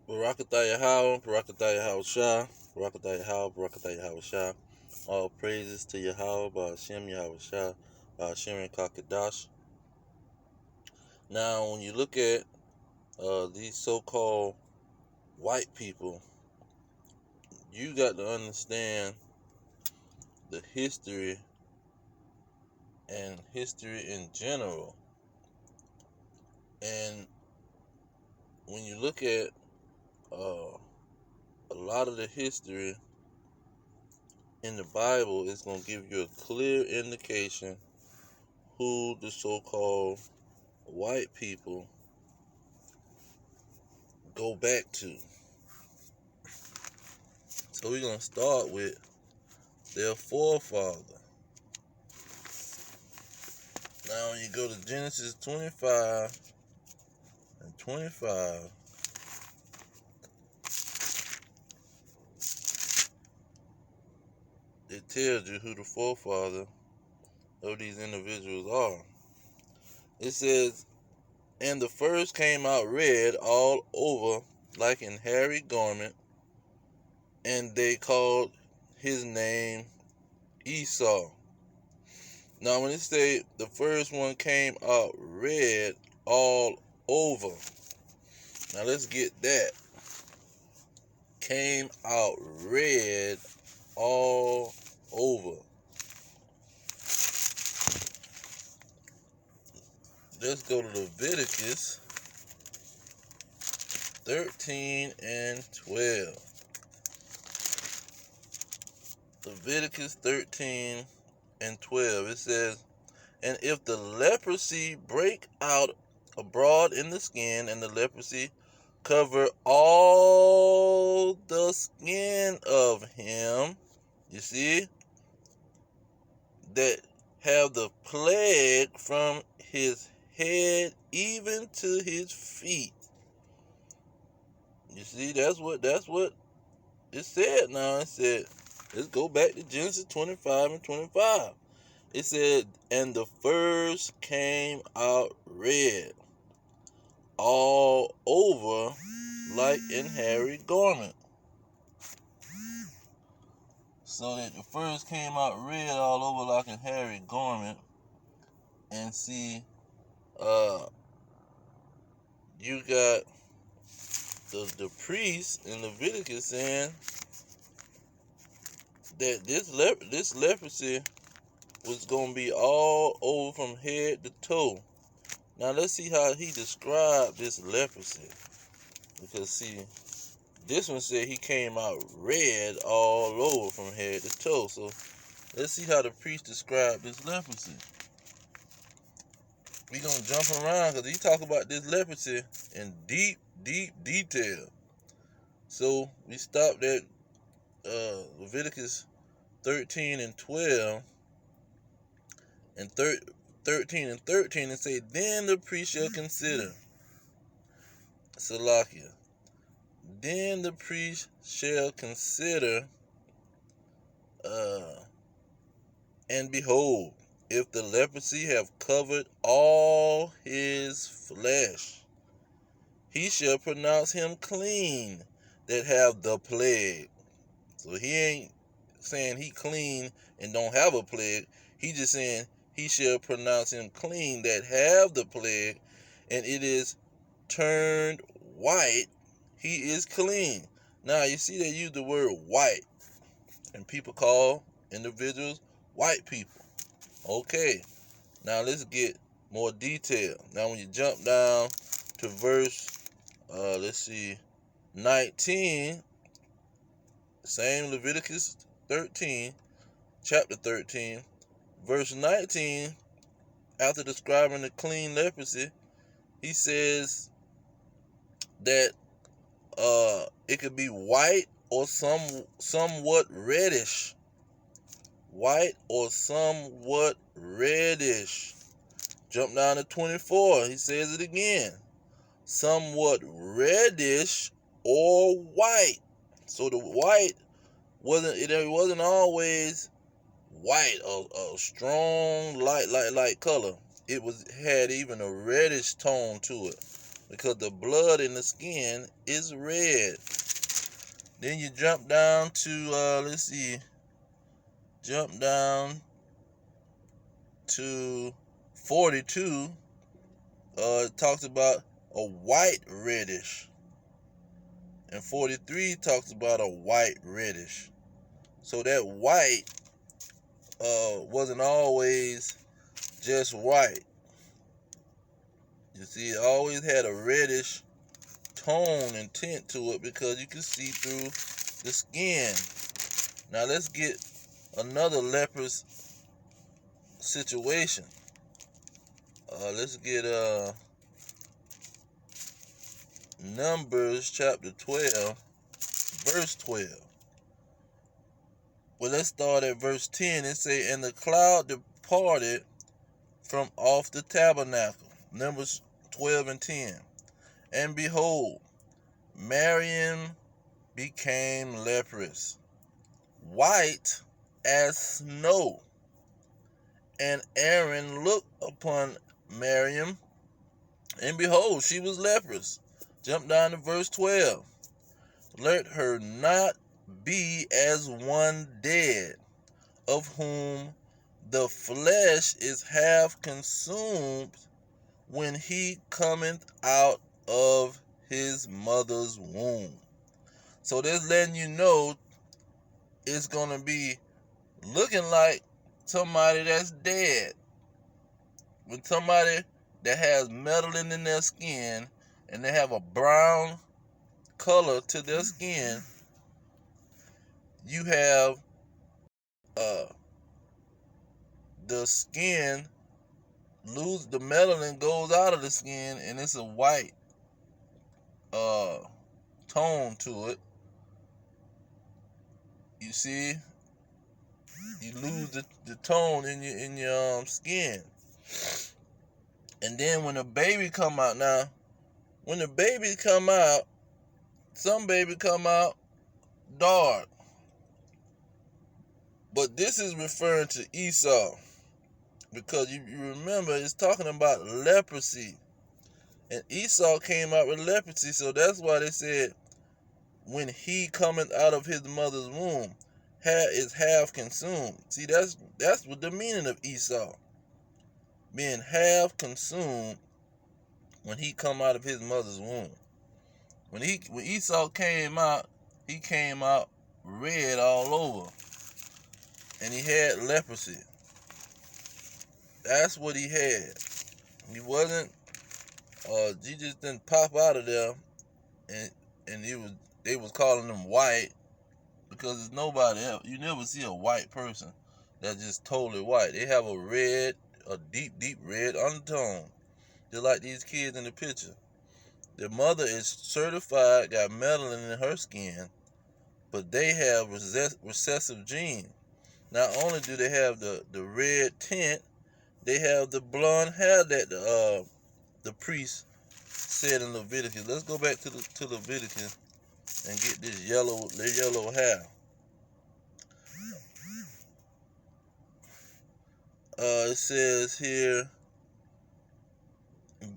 Barakatah Yahweh, Barakatah Yahweh Shah, Barakatah Yahweh, Barakatah Yahweh Shah. All praises to Yahweh, Ba'ashem Yahweh Shah, Ba'ashem and Kakadash. Now, when you look at these so-called white people, you got to understand the history and history in general. And when you look at a lot of the history in the Bible, it's going to give you a clear indication who the so-called white people go back to. So we're going to start with their forefather. Now when you go to Genesis 25 and 25, it tells you who the forefather of these individuals are. It says, and the first came out red all over like an hairy garment, and they called his name Esau. Now when it say the first one came out red all over, now let's get that. Came out red all over. Let's go to Leviticus 13 and 12. Leviticus 13 and 12. It says, and if the leprosy break out abroad in the skin, and the leprosy cover all the skin of him, you see, that have the plague from his head even to his feet. You see, that's what it said. Now it said, let's go back to Genesis 25 and 25. It said, and the first came out red all over like an hairy garment. So that the first came out red all over like a hairy garment. And see, you got the priest in Leviticus saying that this leprosy was going to be all over from head to toe. Now let's see how he described this leprosy. Because see, this one said he came out red all over from head to toe. So let's see how the priest described this leprosy. We're going to jump around because he talk about this leprosy in deep detail. So we stopped at Leviticus 13 and 12 and 13 and 13 and say, then the priest shall consider. Salakia. Then the priest shall consider, and behold, if the leprosy have covered all his flesh, he shall pronounce him clean that have the plague. So he ain't saying he clean and don't have a plague. He just saying he shall pronounce him clean that have the plague, and it is turned white, he is clean. Now you see they use the word white, and people call individuals white people. Okay, now let's get more detail. Now when you jump down to verse, 19, same Leviticus 13, chapter 13, verse 19, after describing the clean leprosy, he says that it could be white or somewhat reddish. White or somewhat reddish. Jump down to 24. He says it again. Somewhat reddish or white. So the white wasn't always white, a strong light color. It had even a reddish tone to it. because the blood in the skin is red. Then you jump down to, jump down to 42. It talks about a white reddish. And 43 talks about a white reddish. So that white wasn't always just white. You see, it always had a reddish tone and tint to it because you can see through the skin. Now let's get another leprous situation. Let's get Numbers chapter 12, verse 12. Well, let's start at verse 10. It say, and the cloud departed from off the tabernacle. Numbers 12 and 10. And behold, Miriam became leprous, white as snow. And Aaron looked upon Miriam, and behold, she was leprous. Jump down to verse 12. Let her not be as one dead, of whom the flesh is half consumed when he cometh out of his mother's womb. So this letting you know it's going to be looking like somebody that's dead. When somebody that has melanin in their skin and they have a brown color to their skin, you have the skin lose the melanin, goes out of the skin, and it's a white tone to it. You see, you lose the tone in your skin. And then when the baby come out, now when the baby come out, some baby come out dark, but this is referring to Esau, because you remember it's talking about leprosy, and Esau came out with leprosy. So that's why they said when he cometh out of his mother's womb, hair is half consumed. See, that's what the meaning of Esau, being half consumed when he come out of his mother's womb. When Esau came out, he came out red all over, and he had leprosy. That's what he had. He wasn't. He just didn't pop out of there, and they was calling him white because there's nobody else. You never see a white person that's just totally white. They have a deep red undertone, just like these kids in the picture. Their mother is certified, got melanin in her skin, but they have recessive gene. Not only do they have the red tint, they have the blonde hair that the priest said in Leviticus. Let's go back to Leviticus and get this yellow hair. It says here in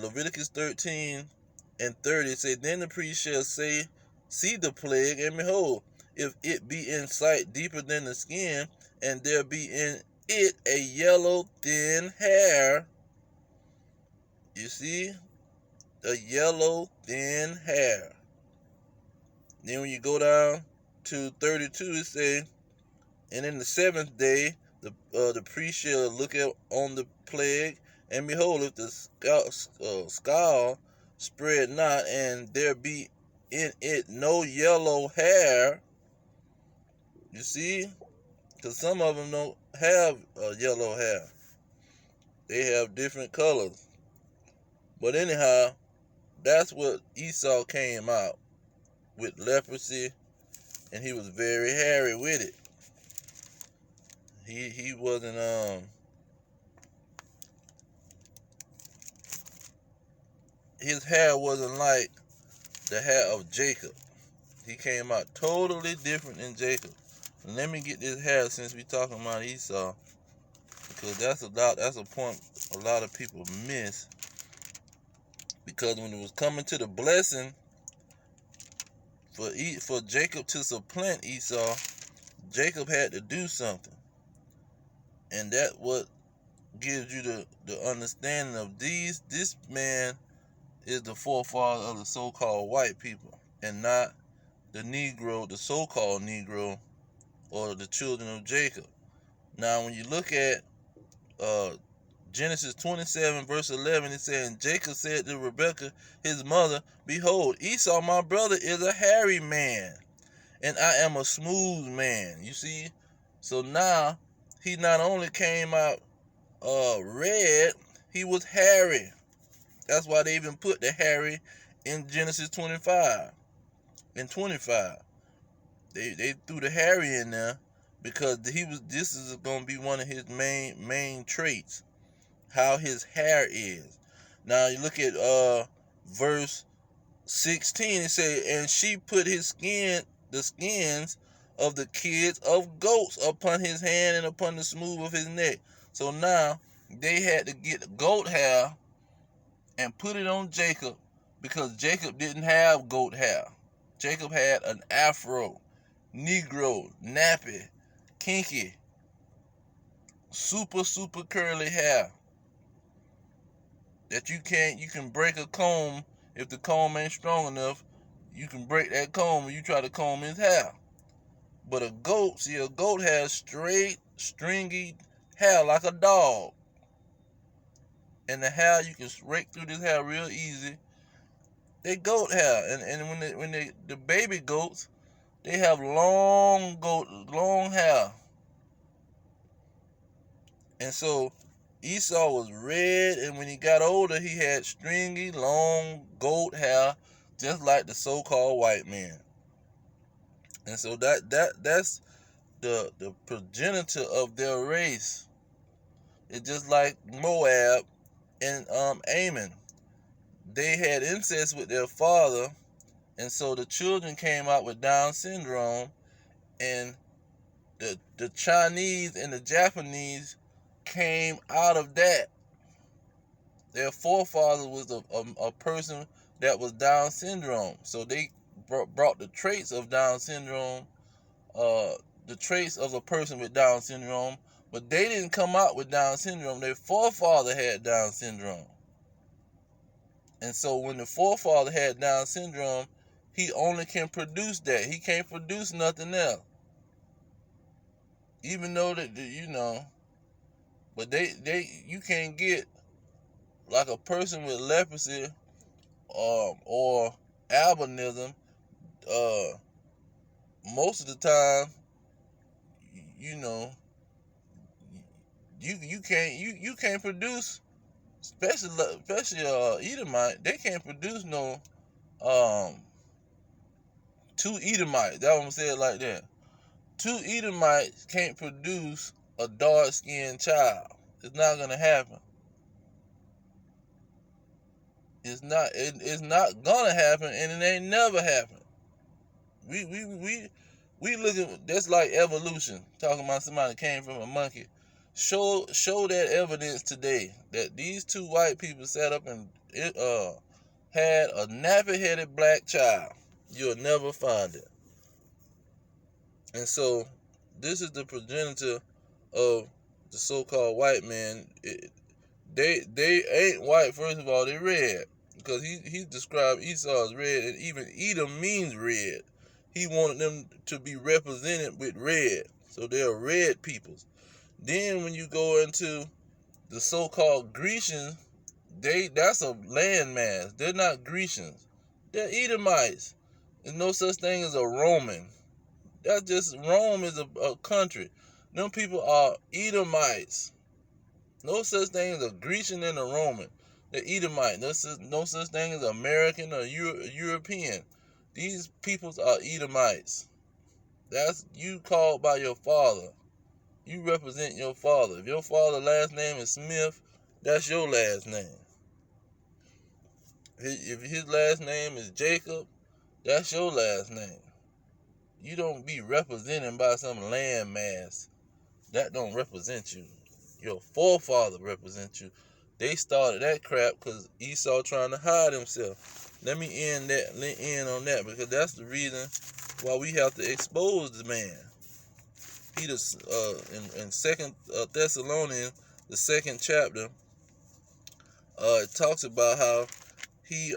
Leviticus 13 and 30, it says, then the priest shall see the plague, and behold, if it be in sight deeper than the skin, and there be in it a yellow thin hair. You see? A yellow thin hair. Then when you go down to 32, it says, and in the seventh day, the priest shall look on the plague, and behold, if the scald spread not, and there be in it no yellow hair. You see? Because some of them don't have yellow hair. They have different colors. But anyhow, that's what Esau came out with, leprosy, and he was very hairy with it. He wasn't his hair wasn't like the hair of Jacob. He came out totally different than Jacob. And let me get this hair since we talking about Esau, because that's a point a lot of people miss. Because when it was coming to the blessing for Jacob to supplant Esau, Jacob had to do something. And that what gives you the understanding of this man is the forefather of the so-called white people, and not the Negro, the so-called Negro, or the children of Jacob. Now, when you look at Genesis 27, verse 11, it says, and Jacob said to Rebekah, his mother, behold, Esau, my brother, is a hairy man, and I am a smooth man. You see? So now, he not only came out red, he was hairy. That's why they even put the hairy in Genesis 25 and 25. They threw the hairy in there because this is going to be one of his main traits, how his hair is. Now you look at verse 16, it says, and she put the skins of the kids of goats upon his hand and upon the smooth of his neck. So now they had to get goat hair and put it on Jacob, because Jacob didn't have goat hair. Jacob had an afro, Negro, nappy, kinky, super curly hair that you can break a comb. If the comb ain't strong enough, you can break that comb when you try to comb his hair. But a goat has straight, stringy hair like a dog. And the hair, you can rake through this hair real easy. They goat hair. And when the baby goats, they have long hair. And so Esau was red, and when he got older, he had stringy, long goat hair, just like the so-called white man. And so that's the progenitor of their race. It's just like Moab and Ammon. They had incest with their father, and so the children came out with Down syndrome, and the Chinese and the Japanese came out of that. Their forefather was a person that was Down syndrome, so they brought the traits of Down syndrome, the traits of a person with Down syndrome, but they didn't come out with Down syndrome. Their forefather had Down syndrome. And so when the forefather had Down syndrome, he only can produce that. He can't produce nothing else. Even though but you can't get like a person with leprosy or albinism. Most of the time, you can't produce, especially Edomite. They can't produce no two Edomites. That one said like that. Two Edomites can't produce a dark-skinned child. It's not gonna happen. It's not gonna happen, and it ain't never happened. We looking, that's like evolution. Talking about somebody that came from a monkey. Show that evidence today that these two white people sat up and had a nappy-headed black child. You'll never find it. And so this is the progenitor of the so-called white man. They ain't white. First of all, they red, because he described Esau as red, and even Edom means red. He wanted them to be represented with red, so they're red peoples. Then when you go into the so-called Grecians, that's a landmass. They're not Grecians. They're Edomites. There's no such thing as a Roman. That's just, Rome is a country. Them people are Edomites. No such thing as a Grecian and a Roman. They're Edomite. No such thing as American or European. These peoples are Edomites. That's you called by your father. You represent your father. If your father's last name is Smith, that's your last name. If his last name is Jacob, that's your last name. You don't be represented by some landmass. That don't represent you. Your forefather represents you. They started that crap because Esau trying to hide himself. Let me end on that, because that's the reason why we have to expose the man. Peter, in Second Thessalonians, the 2nd chapter, it talks about how he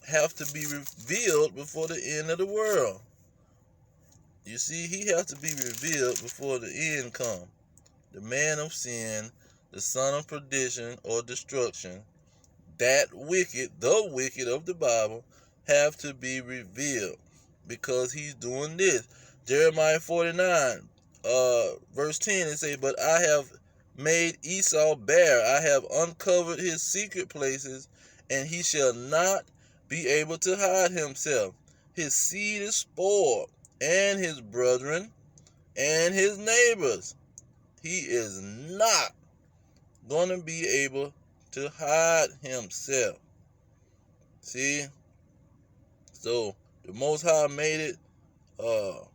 have to be revealed before the end of the world. You see, he has to be revealed before the end come. The man of sin, the son of perdition or destruction, that wicked, the wicked of the Bible, have to be revealed, because he's doing this. Jeremiah 49, verse 10, it say, "But I have made Esau bare, I have uncovered his secret places, and he shall not be able to hide himself. His seed is spoiled, and his brethren, and his neighbors. He is not going to be able to hide himself." See? So the Most High made it a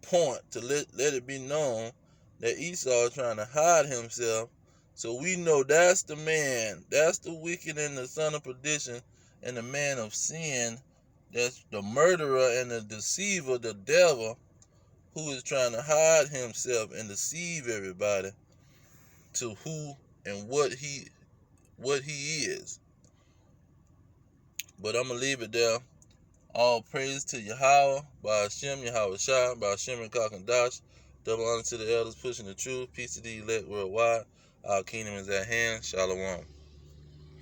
point to let it be known that Esau is trying to hide himself. So we know that's the man, that's the wicked and the son of perdition, and the man of sin, that's the murderer and the deceiver, the devil, who is trying to hide himself and deceive everybody to who and what he is. But I'm gonna leave it there. All praise to Yahweh, by Hashem, Yahweh Shai, by Hashem and Kakadash. Double honor to the elders pushing the truth. Peace to the elect worldwide. Our kingdom is at hand. Shalom.